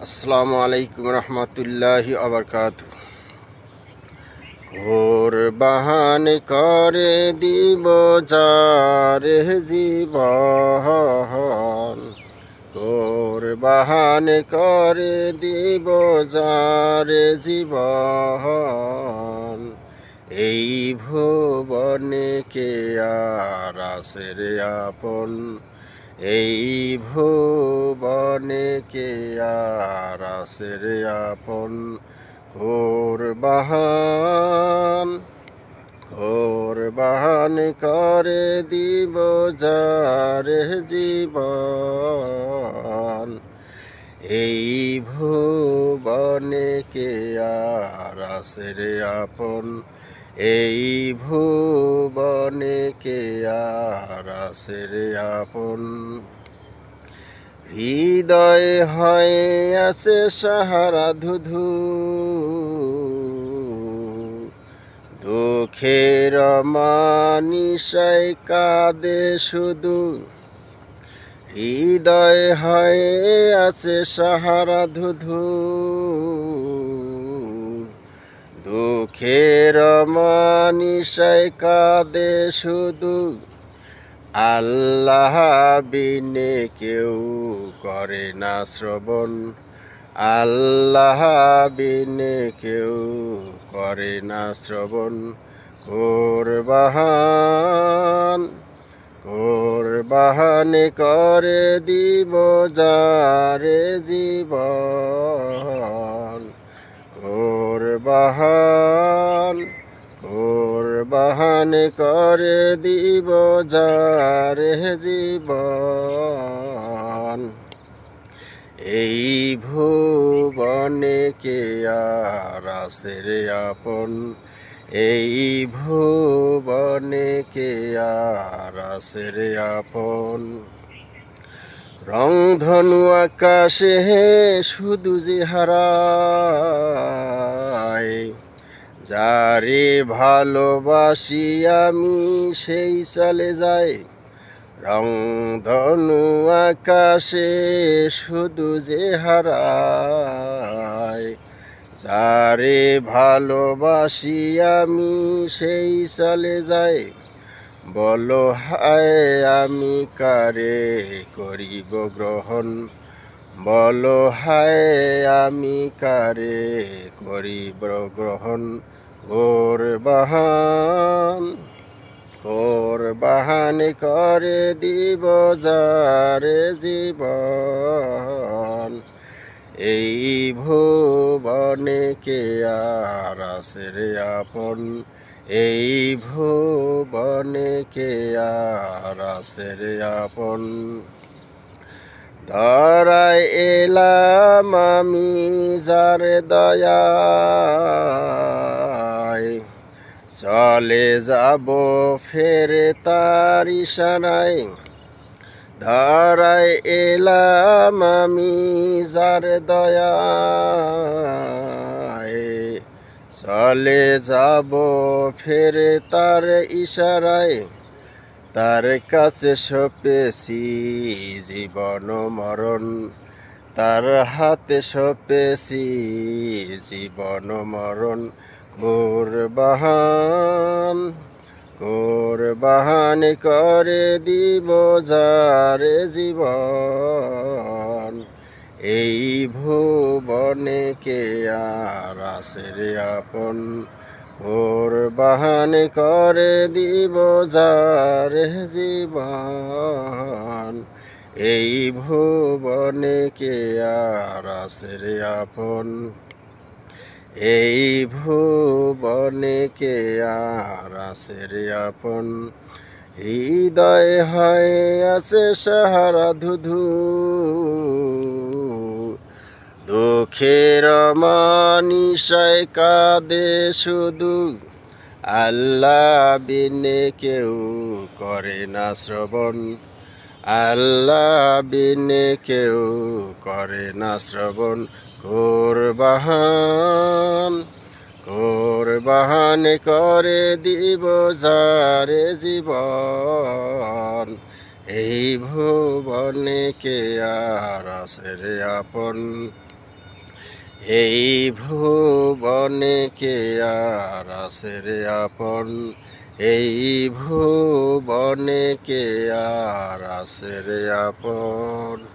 আসসালামু আলাইকুম রহমতুল্লাহি আবরকাতু। ঘোর বাহান করে দিব যারে জীবন, ঘোর বাহান করে দিব যারে জীবন। এই ভুবনে কে আর আছে রে আপন, এই ভুবনে কে আর আছে রে আপন। ঘোর বাহান করে দিব যারে জীবন। এই ভুবনে কে আর আছে রে আপন, এই ভুবনে কে আর আছে রে আপন। হৃদয় হয়ে আছে সাহারা ধুধু, দুঃখের মানিসায় কাঁদে শুধু। হৃদয় হয়ে আছে সাহারা ধুধু, দুঃখের মানিসায় কাঁদে শুধু। আল্লাহ বিনে কেউ করে না শ্রবণ, আল্লাহ বিনে কেউ করে না শ্রবণ। কোরবান করে দিব যারে জীবন। কোরবান করে দিব যারে জীবন। এই ভুবনে কে আর আছে রে আপন, এই ভুবনে কে আর আছে রে আপন। রংধনু আকাশে শুধু যে হারায়, যারে ভালোবাসি আমি সেই চলে যায়। রংধনু আকাশে শুধু যে হারায়, যারে ভালোবাসি আমি সেই চলে যায়। বলো হায় আমি কারে করিব গ্রহণ, বলো হায় আমি কারে করিব গ্রহণ। কোরবান করে দিব যারে জীবন। এই ভুবনে কে আর আছে রে আপন, এই ভুবনে কে আর আছে রে আপন। ধরায় এলাম আমি যার দয়ায়, চলে যাব ফেরে তার ইশারায়। ধরায় এলাম আমি যার দয়ায়, চলে যাব ফেরে তার ইশারায়। তার কাছে সপেছি জীবন মরণ, তার হাতে সপেছি জীবন মরণ। কোরবান করে দিব যারে জীবন। এই ভুবনে কে আর আছে রে আপন, কোরবান করে দিব যারে জীবন। এই ভুবনে কে আর আছে রে আপন, এই ভুবনে কে আর আছে রে আপন। হৃদয় হয়ে আছে সাহারা ধুধু, দুঃখের মানিসায় কাঁদে শুধু। আল্লাহ বিনে কেউ করে না শ্রবণ, আল্লাহ বিনে কেউ করে না শ্রবণ। কোরবান করে দিব যারে জীবন। এই ভুবনে কে আর আছে রে আপন, এই ভুবনে কে আর আছে রে আপন, এই ভুবনে কে আর আছে রে আপন।